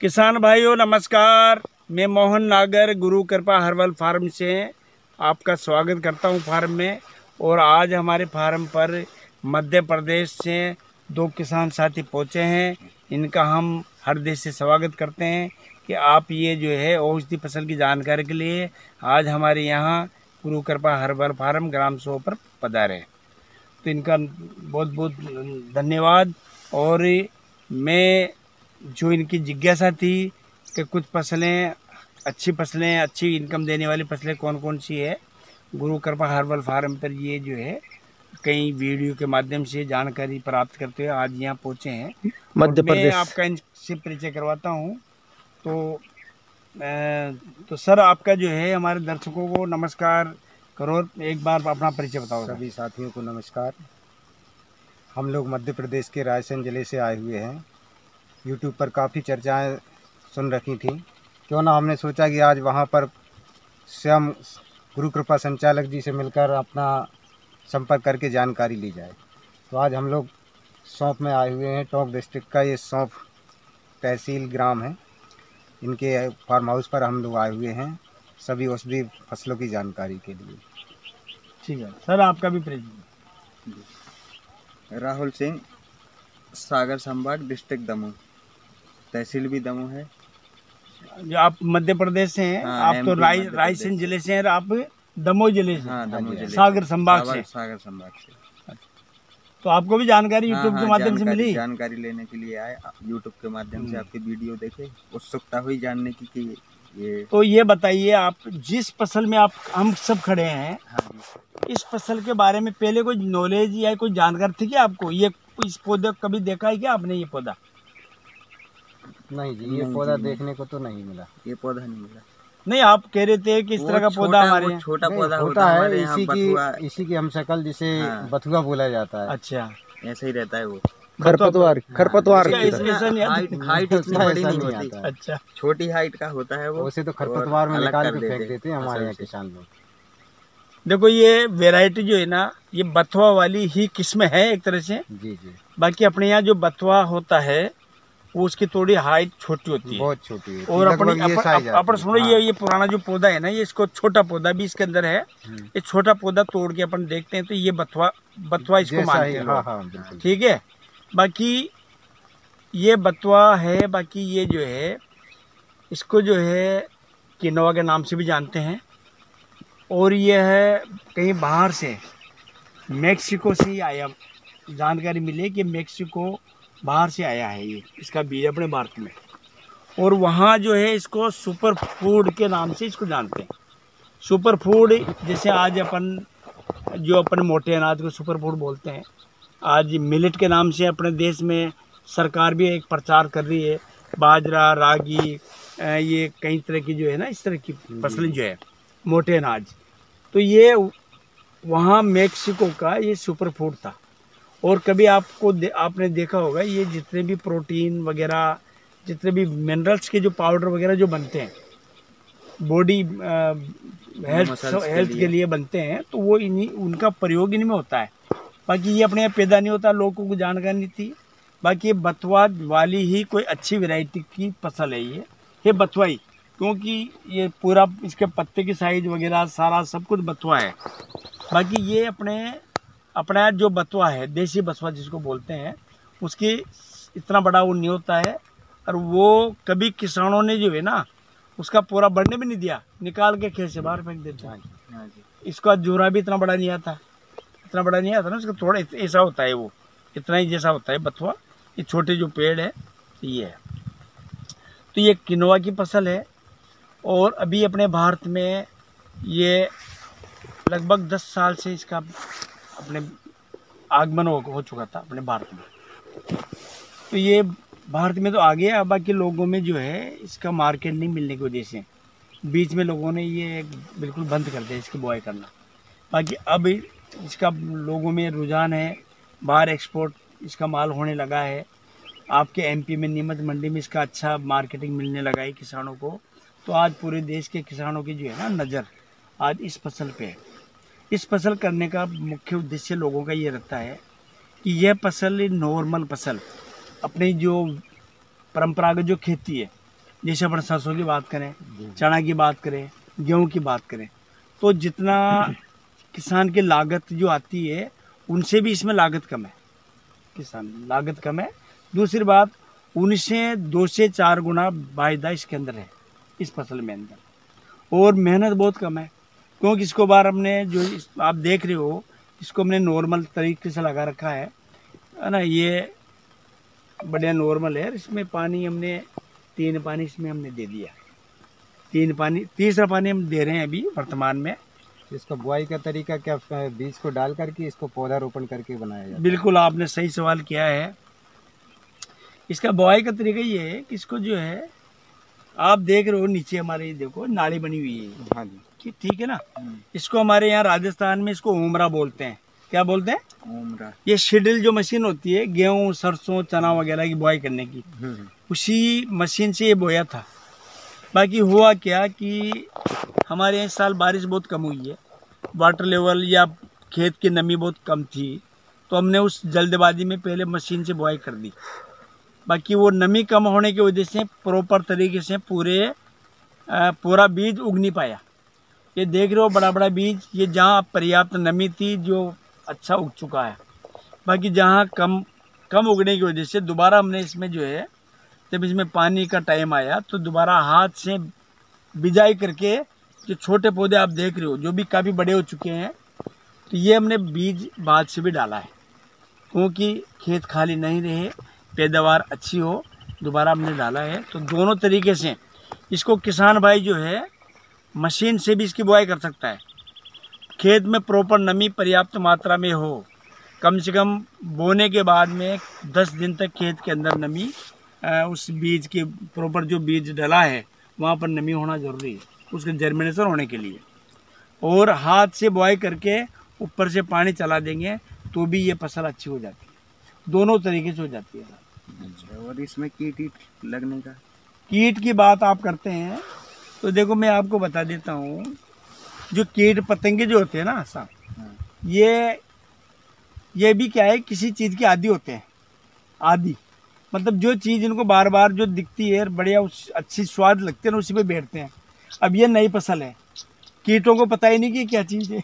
किसान भाइयों नमस्कार। मैं मोहन नागर गुरु कृपा हर्बल फार्म से आपका स्वागत करता हूं फार्म में। और आज हमारे फार्म पर मध्य प्रदेश से 2 किसान साथी पहुंचे हैं। इनका हम हृदय से स्वागत करते हैं कि आप ये जो है औषधि फसल की जानकारी के लिए आज हमारे यहाँ गुरु कृपा हर्बल फार्म ग्राम 100 पर पधारे। तो इनका बहुत बहुत धन्यवाद। और मैं जो इनकी जिज्ञासा थी कि कुछ फसलें अच्छी इनकम देने वाली फसलें कौन कौन सी है, गुरु कृपा हर्बल फार्म पर ये जो है कई वीडियो के माध्यम से जानकारी प्राप्त करते हुए आज यहाँ पहुँचे हैं मध्य प्रदेश। मैं आपका इनसे परिचय करवाता हूँ। तो सर आपका जो है हमारे दर्शकों को नमस्कार करो, एक बार अपना परिचय बताओ। सभी साथियों को नमस्कार। हम लोग मध्य प्रदेश के रायसेन जिले से आए हुए हैं। यूट्यूब पर काफ़ी चर्चाएं सुन रखी थी, क्यों ना हमने सोचा कि आज वहां पर स्वयं गुरु कृपा संचालक जी से मिलकर अपना संपर्क करके जानकारी ली जाए। तो आज हम लोग सौंफ में आए हुए हैं। टोंक डिस्ट्रिक्ट का ये सौंफ तहसील ग्राम है। इनके फार्म हाउस पर हम लोग आए हुए हैं सभी औषधि फसलों की जानकारी के लिए। ठीक है सर, आपका भी परिचय। राहुल सिंह, सागर संभाग, डिस्ट्रिक्ट दमोह, तहसील भी दमोह है। जो आप मध्य प्रदेश से हैं, हाँ, आप तो रायसेन जिले से हैं और आप दमोह जिले से। हाँ, दमोह जिले, सागर संभाग से। सागर संभाग से। तो आपको भी जानकारी यूट्यूब के माध्यम से मिली? जानकारी लेने के लिए आए, यूट्यूब के माध्यम से आपकी वीडियो देखे, उत्सुकता हुई जानने की कि ये। तो ये बताइए, आप जिस फसल में हम सब खड़े हैं, हाँ जी, इस फसल के बारे में पहले कोई नॉलेज या कोई जानकारी थी क्या आपको? ये इस पौधे कभी देखा है क्या आपने ये पौधा? नहीं जी, ये पौधा देखने को तो नहीं मिला। ये पौधा नहीं मिला। नहीं, आप कह रहे थे कि इस तरह का पौधा हमारे यहाँ छोटा पौधा होता है, इसी की हम शक्ल जिसे बथुआ बोला जाता है। अच्छा, ऐसे ही रहता है वो। खरपतवार हाइट इतनी बड़ी नहीं होती। अच्छा, छोटी हाइट का होता है वो। उसे तो खरपतवार में निकाल के फेंक देते हैं हमारे यहाँ किसान लोग। देखो ये वैरायटी जो है ना, ये बथुआ वाली ही किस्म है एक तरह से। जी जी। बाकी अपने यहाँ जो बथुआ होता है वो उसकी थोड़ी हाइट छोटी होती है, बहुत छोटी है। और अपन सुनो, ये पुराना जो पौधा है ना, ये इसको छोटा पौधा भी इसके अंदर है। ये छोटा पौधा तोड़ के अपन देखते हैं तो ये बथुआ इसको मानते हैं। ठीक है, बाकी ये बथुआ है। बाकी ये जो है इसको जो है किनोवा के नाम से भी जानते हैं। और ये है कहीं बाहर से, मेक्सिको से ही आया, जानकारी मिली कि मेक्सिको बाहर से आया है ये, इसका बीज अपने भारत में। और वहाँ जो है इसको सुपर फूड के नाम से इसको जानते हैं। सुपर फूड, जैसे आज अपन मोटे अनाज को सुपर फूड बोलते हैं, आज मिलेट के नाम से अपने देश में सरकार भी एक प्रचार कर रही है। बाजरा, रागी, ये कई तरह की जो है ना, इस तरह की फसलें जो है मोटे अनाज, तो ये वहाँ मेक्सिको का ये सुपर फूड था। और कभी आपने देखा होगा, ये जितने भी प्रोटीन वगैरह, जितने भी मिनरल्स के जो पाउडर वगैरह जो बनते हैं बॉडी हेल्थ के लिए बनते हैं, तो वो उनका प्रयोग इनमें होता है। बाकी ये अपने यहाँ पैदा नहीं होता, लोगों को जानकारी नहीं थी। बाकी ये बथुआ वाली ही कोई अच्छी वैरायटी की फसल है ये बथुआ ही, क्योंकि ये पूरा इसके पत्ते की साइज वगैरह सारा सब कुछ बथुआ है। बाकी ये अपना जो बथुआ है, देसी बथुआ जिसको बोलते हैं, उसकी इतना बड़ा वो नहीं होता है। और वो कभी किसानों ने जो है ना उसका पूरा बढ़ने भी नहीं दिया, निकाल के खेत से बाहर फेंक देते हैं। इसका जोरा भी इतना बड़ा नहीं आता ना, उसका थोड़ा ऐसा होता है, वो इतना ही जैसा होता है बथुआ। ये छोटे जो पेड़ है ये है। तो ये किनोवा की फसल है। और अभी अपने भारत में ये लगभग 10 साल से इसका अपने आगमन हो चुका था अपने भारत में। तो ये भारत में तो आ गया, बाकी लोगों में जो है इसका मार्केट नहीं मिलने की वजह से बीच में लोगों ने ये बिल्कुल बंद कर दिया इसकी बुआई करना। बाकी अब इसका लोगों में रुझान है, बाहर एक्सपोर्ट इसका माल होने लगा है। आपके एमपी में नीमच मंडी में इसका अच्छा मार्केटिंग मिलने लगा है किसानों को। तो आज पूरे देश के किसानों की जो है ना नज़र आज इस फसल पे है। इस फसल करने का मुख्य उद्देश्य लोगों का ये रहता है कि यह फसल नॉर्मल फसल, अपनी जो परंपरागत जो खेती है जैसे अपन सरसों की बात करें, चना की बात करें, गेहूं की बात करें, तो जितना किसान की लागत जो आती है उनसे भी इसमें लागत कम है, किसान लागत कम है। दूसरी बात, उनसे 2 से 4 गुना वायदा इसके अंदर है, इस फसल में अंदर, और मेहनत बहुत कम है। क्योंकि इसको बार हमने जो आप देख रहे हो, इसको हमने नॉर्मल तरीके से लगा रखा है ना, ये बढ़िया नॉर्मल है। इसमें पानी हमने 3 पानी इसमें हमने दे दिया, 3 पानी, तीसरा पानी हम दे रहे हैं अभी वर्तमान में। इसका बुआई का तरीका क्या, बीज को डाल करके इसको पौधा रोपण करके बनाया जाता है? बिल्कुल आपने सही सवाल किया है। इसका बुआई का तरीका ये है कि इसको जो है आप देख रहे हो नीचे हमारे देखो नाली बनी हुई है, हाँ जी, कि ठीक है ना। इसको हमारे यहाँ राजस्थान में इसको उमरा बोलते हैं। क्या बोलते हैं? उमरा। ये शिडिल जो मशीन होती है गेहूं, सरसों, चना वगैरह की बुआई करने की, उसी मशीन से ये बोया था। बाकी हुआ क्या कि हमारे यहाँ इस साल बारिश बहुत कम हुई है, वाटर लेवल या खेत की नमी बहुत कम थी, तो हमने उस जल्दबाजी में पहले मशीन से बुआई कर दी। बाकी वो नमी कम होने की वजह से प्रॉपर तरीके से पूरा बीज उग नहीं पाया। ये देख रहे हो बड़ा बड़ा बीज, ये जहाँ पर्याप्त नमी थी जो अच्छा उग चुका है। बाकी जहाँ कम उगने की वजह से दोबारा हमने इसमें जो है, जब इसमें पानी का टाइम आया तो दोबारा हाथ से बिजाई करके जो छोटे पौधे आप देख रहे हो जो भी काफ़ी बड़े हो चुके हैं, तो ये हमने बीज बाद से भी डाला है, क्योंकि खेत खाली नहीं रहे, पैदावार अच्छी हो, दोबारा हमने डाला है। तो दोनों तरीके से इसको किसान भाई जो है मशीन से भी इसकी बुआई कर सकता है। खेत में प्रॉपर नमी पर्याप्त मात्रा में हो, कम से कम बोने के बाद में 10 दिन तक खेत के अंदर नमी, उस बीज के प्रॉपर जो बीज डला है वहाँ पर नमी होना जरूरी है उसके जर्मिनेशन होने के लिए। और हाथ से बुआई करके ऊपर से पानी चला देंगे तो भी ये फसल अच्छी हो जाती है, दोनों तरीके से हो जाती है। अच्छा, और इसमें कीट लगने का? कीट की बात आप करते हैं तो देखो मैं आपको बता देता हूँ, जो कीट पतंगे जो होते हैं ना साहब, ये भी क्या है, किसी चीज़ के आदी होते हैं। आदी मतलब जो चीज़ इनको बार बार जो दिखती है बढ़िया, उस अच्छी स्वाद लगती है ना, उसी पे बैठते हैं। अब ये नई फसल है, कीटों को पता ही नहीं कि क्या चीज़ है,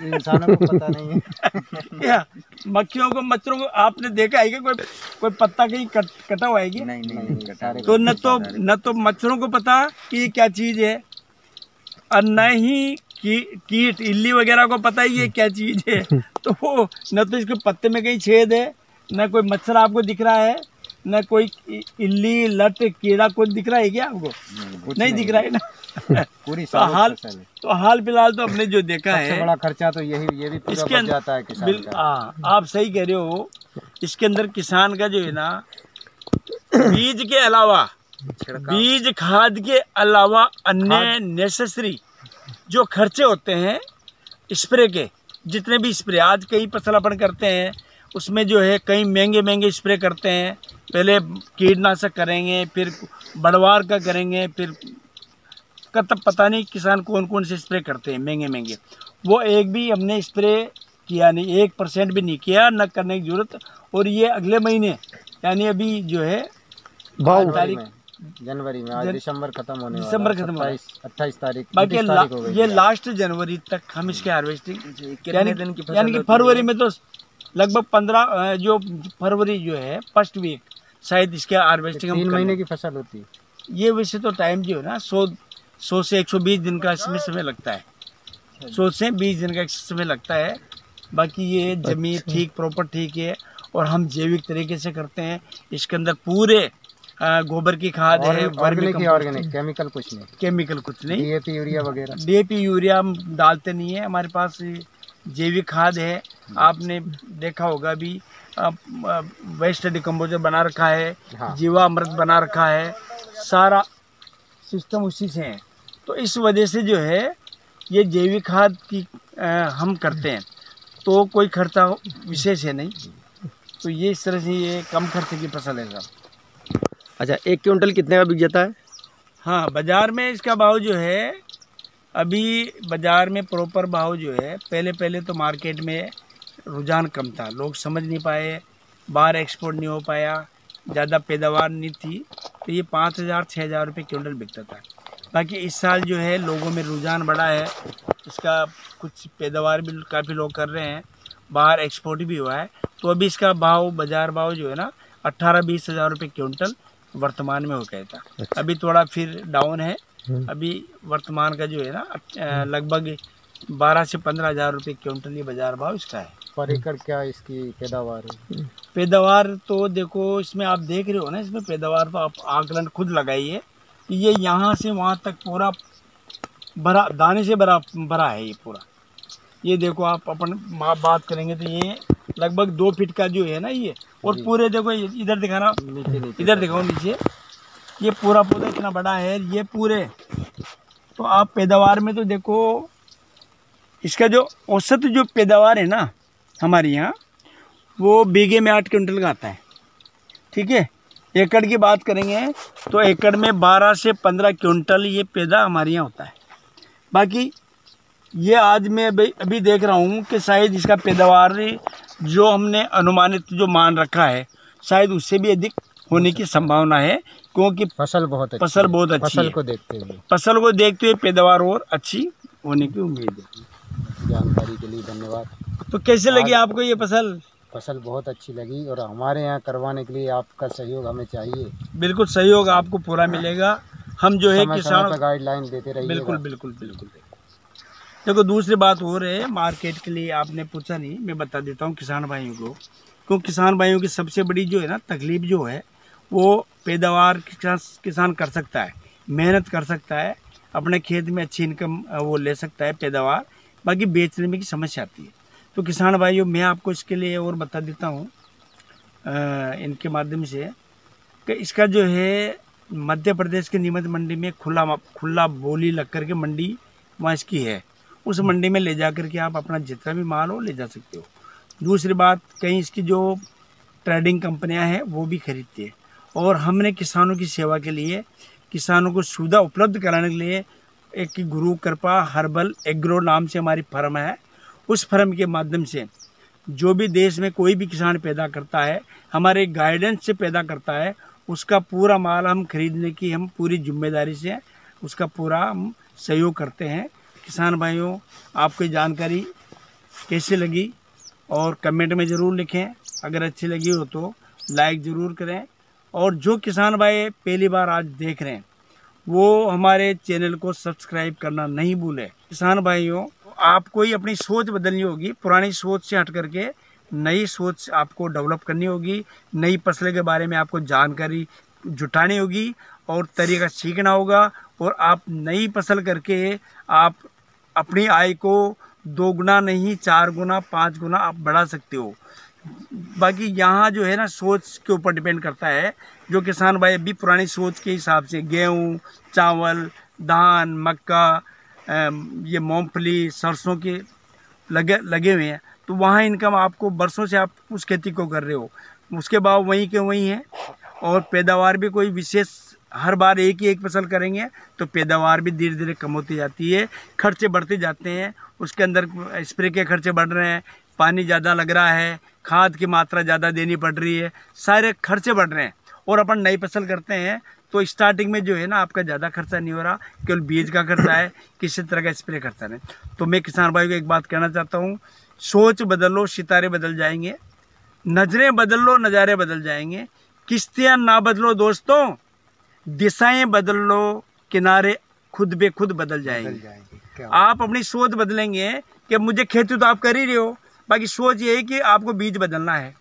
इंसानों को पता नहीं है। या मक्खियों को, मच्छरों को आपने देखा है कि कोई पत्ता कहीं कटा हुआ है क्या? नहीं सारे तो न तो मच्छरों को पता कि ये क्या चीज़ है, और न ही कीट इल्ली वगैरह को पता ही ये क्या चीज़ है। तो वो न तो इसके पत्ते में कहीं छेद है, न कोई मच्छर आपको दिख रहा है, न कोई इल्ली लट कीड़ा कुछ दिख रहा है क्या आपको? नहीं दिख रहा है ना। पूरी तो हाल फिलहाल तो हमने जो देखा है, सबसे बड़ा खर्चा तो ये भी पूरा बच जाता है किसान का। आप सही कह रहे हो। इसके अंदर किसान का जो है ना, बीज के अलावा, बीज खाद के अलावा अन्य नेसेसरी जो खर्चे होते हैं स्प्रे के, जितने भी स्प्रे आज कई फसल अपन करते हैं उसमें जो है कई महंगे स्प्रे करते हैं। पहले कीटनाशक करेंगे, फिर बढ़वार का करेंगे, फिर तब पता नहीं किसान कौन कौन से स्प्रे करते हैं महंगे। वो एक भी हमने स्प्रे किया नहीं, 1% भी नहीं किया, न करने की जरूरत। और ये अगले महीने यानी अभी जो है जनवरी में, आज दिसंबर खत्म होने वाला, दिसंबर खत्म हो 28 तारीख, बाकी ये लास्ट जनवरी तक हम इसके हार्वेस्टिंग, यानी कि फरवरी में तो लगभग 15 जो फरवरी जो है फर्स्ट वीक शायद इसके हार्वेस्टिंग हम 3 महीने की फसल होती है ये। वैसे तो टाइम जो है ना 100 से 120 दिन का इसमें समय लगता है, 100 से 20 दिन का समय लगता है। बाकी ये जमीन ठीक प्रॉपर ठीक है, और हम जैविक तरीके से करते हैं। इसके अंदर पूरे गोबर की खाद है, ऑर्गेनिक, केमिकल कुछ नहीं, डीएपी यूरिया वगैरह। डीएपी यूरिया हम डालते नहीं है, हमारे पास जैविक खाद है। आपने देखा होगा भी वेस्ट डिकम्पोजर बना रखा है, जीवामृत बना रखा है, सारा सिस्टम उसी से है। तो इस वजह से जो है ये जैविक खाद की हम करते हैं, तो कोई खर्चा विशेष है नहीं। तो ये इस तरह से ये कम खर्चे की फसल है साहब। अच्छा, 1 क्विंटल कितने का बिक जाता है? हाँ, बाज़ार में इसका भाव जो है, अभी बाज़ार में प्रॉपर भाव जो है, पहले तो मार्केट में रुझान कम था, लोग समझ नहीं पाए, बाहर एक्सपोर्ट नहीं हो पाया, ज़्यादा पैदावार नहीं थी, तो ये 5,000-6,000 रुपये क्विंटल बिकता था। बाकी इस साल जो है लोगों में रुझान बढ़ा है, इसका कुछ पैदावार भी काफ़ी लोग कर रहे हैं, बाहर एक्सपोर्ट भी हुआ है। तो अभी इसका भाव, बाज़ार भाव जो है ना 18-20 हज़ार रुपये क्विंटल वर्तमान में हो गया था। अच्छा। अभी थोड़ा फिर डाउन है। अभी वर्तमान का जो है ना लगभग 12 से 15 हज़ार रुपये क्विंटल ये बाज़ार भाव इसका है। पर एकड़ क्या इसकी पैदावार है? पैदावार तो देखो इसमें आप देख रहे हो ना, इसमें पैदावार तो आप आकलन खुद लगाइए कि ये यहाँ से वहाँ तक पूरा भरा, दाने से भरा है ये पूरा। ये देखो आप अपन बात करेंगे तो ये लगभग 2 फीट का जो है ना ये, और पूरे देखो इधर दिखाना, इधर दिखाओ नीचे, ये पूरा पौधा इतना बड़ा है ये पूरे। तो आप पैदावार में तो देखो इसका जो औसत जो पैदावार है ना हमारे यहाँ, वो बीघे में 8 क्विंटल का आता है। ठीक है, एकड़ की बात करेंगे तो एकड़ में 12 से 15 क्विंटल ये पैदा हमारे यहाँ होता है। बाकी ये आज मैं अभी देख रहा हूँ कि शायद इसका पैदावार जो हमने अनुमानित जो मान रखा है शायद उससे भी अधिक होने की संभावना है, क्योंकि फसल बहुत अच्छी फसल बहुत है। अच्छी फसल है। को देखते हुए, फसल को देखते हुए पैदावार और अच्छी होने की उम्मीद है। जानकारी के लिए धन्यवाद। तो कैसे लगी आपको ये फसल? फसल बहुत अच्छी लगी और हमारे यहाँ करवाने के लिए आपका सहयोग हमें चाहिए। बिल्कुल सहयोग आपको पूरा मिलेगा। हम जो है किसानों को गाइडलाइन देते रहिए। बिल्कुल बिल्कुल बिल्कुल। देखो दूसरी बात हो रही है, मार्केट के लिए आपने पूछा नहीं, मैं बता देता हूँ किसान भाइयों को। क्योंकि किसान भाइयों की सबसे बड़ी जो है ना तकलीफ जो है, वो पैदावार किसान कर सकता है, मेहनत कर सकता है, अपने खेत में अच्छी इनकम वो ले सकता है पैदावार, बाकी बेचने में की समस्या आती है। तो किसान भाइयों मैं आपको इसके लिए और बता देता हूँ इनके माध्यम से कि इसका जो है मध्य प्रदेश के नीमच मंडी में खुला बोली लग कर के मंडी वहाँ इसकी है, उस मंडी में ले जा कर के आप अपना जितना भी माल हो ले जा सकते हो। दूसरी बात, कहीं इसकी जो ट्रेडिंग कंपनियां हैं वो भी खरीदती है। और हमने किसानों की सेवा के लिए, किसानों को सुविधा उपलब्ध कराने के लिए एक गुरु कृपा हर्बल एग्रो नाम से हमारी फर्म है। उस फर्म के माध्यम से जो भी देश में कोई भी किसान पैदा करता है, हमारे गाइडेंस से पैदा करता है, उसका पूरा माल हम खरीदने की हम पूरी जिम्मेदारी से उसका पूरा हम सहयोग करते हैं। किसान भाइयों आपको जानकारी कैसी लगी और कमेंट में ज़रूर लिखें। अगर अच्छी लगी हो तो लाइक ज़रूर करें। और जो किसान भाई पहली बार आज देख रहे हैं वो हमारे चैनल को सब्सक्राइब करना नहीं भूलें। किसान भाइयों आपको ही अपनी सोच बदलनी होगी, पुरानी सोच से हट करके नई सोच आपको डेवलप करनी होगी। नई फसलों के बारे में आपको जानकारी जुटानी होगी और तरीका सीखना होगा, और आप नई फसल करके आप अपनी आय को 2 गुना नहीं 4 गुना 5 गुना आप बढ़ा सकते हो। बाकी यहाँ जो है ना सोच के ऊपर डिपेंड करता है। जो किसान भाई अभी पुरानी सोच के हिसाब से गेहूँ, चावल, धान, मक्का, ये मूंगफली, सरसों के लगे हुए हैं, तो वहाँ इनकम आपको बरसों से आप उस खेती को कर रहे हो, उसके भाव वहीं के वहीं हैं। और पैदावार भी कोई विशेष हर बार एक ही एक फसल करेंगे तो पैदावार भी धीरे धीरे कम होती जाती है, खर्चे बढ़ते जाते हैं। उसके अंदर स्प्रे के खर्चे बढ़ रहे हैं, पानी ज़्यादा लग रहा है, खाद की मात्रा ज़्यादा देनी पड़ रही है, सारे खर्चे बढ़ रहे हैं। और अपन नई फसल करते हैं तो स्टार्टिंग में जो है ना आपका ज़्यादा खर्चा नहीं हो रहा, केवल बीज का खर्चा है, किसी तरह का स्प्रे खर्चा नहीं। तो मैं किसान भाई को एक बात कहना चाहता हूँ, सोच बदल लो सितारे बदल जाएंगे, नज़रें बदल लो नज़ारे बदल जाएंगे। किश्तियाँ ना बदलो दोस्तों, दिशाएं बदल लो, किनारे खुद बे खुद बदल जाएंगे। आप अपनी सोच बदलेंगे कि मुझे खेती तो आप कर ही रहे हो, बाकी सोच ये है कि आपको बीज बदलना है,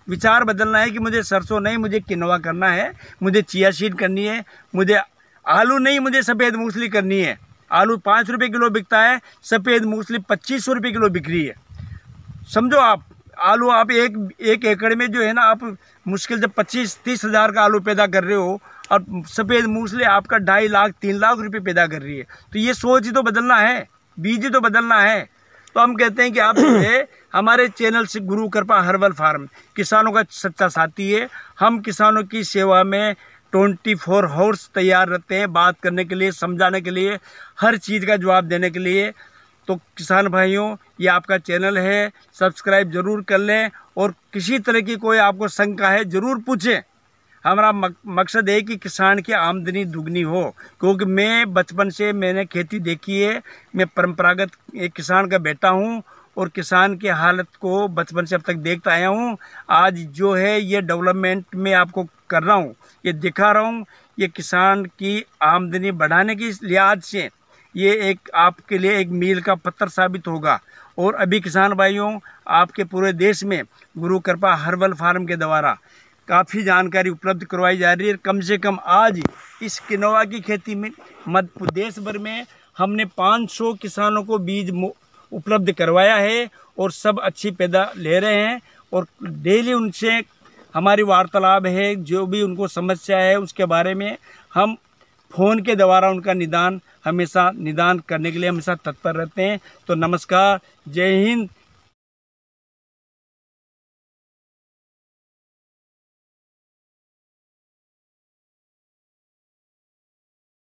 विचार बदलना है कि मुझे सरसों नहीं मुझे किनवा करना है, मुझे चिया सीड करनी है, मुझे आलू नहीं मुझे सफ़ेद मूंगफली करनी है। आलू 5 रुपये किलो बिकता है, सफ़ेद मूंगफली 2500 रुपये किलो बिक रही है। समझो आप आलू आप एक एकड़ में जो है ना आप मुश्किल से 25-30 हज़ार का आलू पैदा कर रहे हो, और सफ़ेद मूंगफली आपका 2.5 लाख 3 लाख रुपए पैदा कर रही है। तो ये सोच ही तो बदलना है, बीज ही तो बदलना है। तो हम कहते हैं कि आप जो है हमारे चैनल से गुरु कृपा हर्बल फार्म किसानों का सच्चा साथी है। हम किसानों की सेवा में 24 आवर्स तैयार रहते हैं, बात करने के लिए, समझाने के लिए, हर चीज़ का जवाब देने के लिए। तो किसान भाइयों ये आपका चैनल है, सब्सक्राइब ज़रूर कर लें, और किसी तरह की कोई आपको शंका है ज़रूर पूछें। हमारा मकसद है कि किसान की आमदनी दुगनी हो, क्योंकि मैं बचपन से मैंने खेती देखी है। मैं परंपरागत एक किसान का बेटा हूँ और किसान की हालत को बचपन से अब तक देखता आया हूँ। आज जो है ये डेवलपमेंट मैं आपको कर रहा हूँ, ये दिखा रहा हूँ, ये किसान की आमदनी बढ़ाने की लिहाज से ये एक आपके लिए एक मील का पत्थर साबित होगा। और अभी किसान भाइयों, आपके पूरे देश में गुरु कृपा हर्बल फार्म के द्वारा काफ़ी जानकारी उपलब्ध करवाई जा रही है। कम से कम आज इस किनोवा की खेती में मध्य प्रदेश भर में हमने 500 किसानों को बीज उपलब्ध करवाया है और सब अच्छी पैदा ले रहे हैं। और डेली उनसे हमारी वार्तालाप है, जो भी उनको समस्या है उसके बारे में हम फ़ोन के द्वारा उनका निदान करने के लिए हमेशा तत्पर रहते हैं। तो नमस्कार, जय हिंद,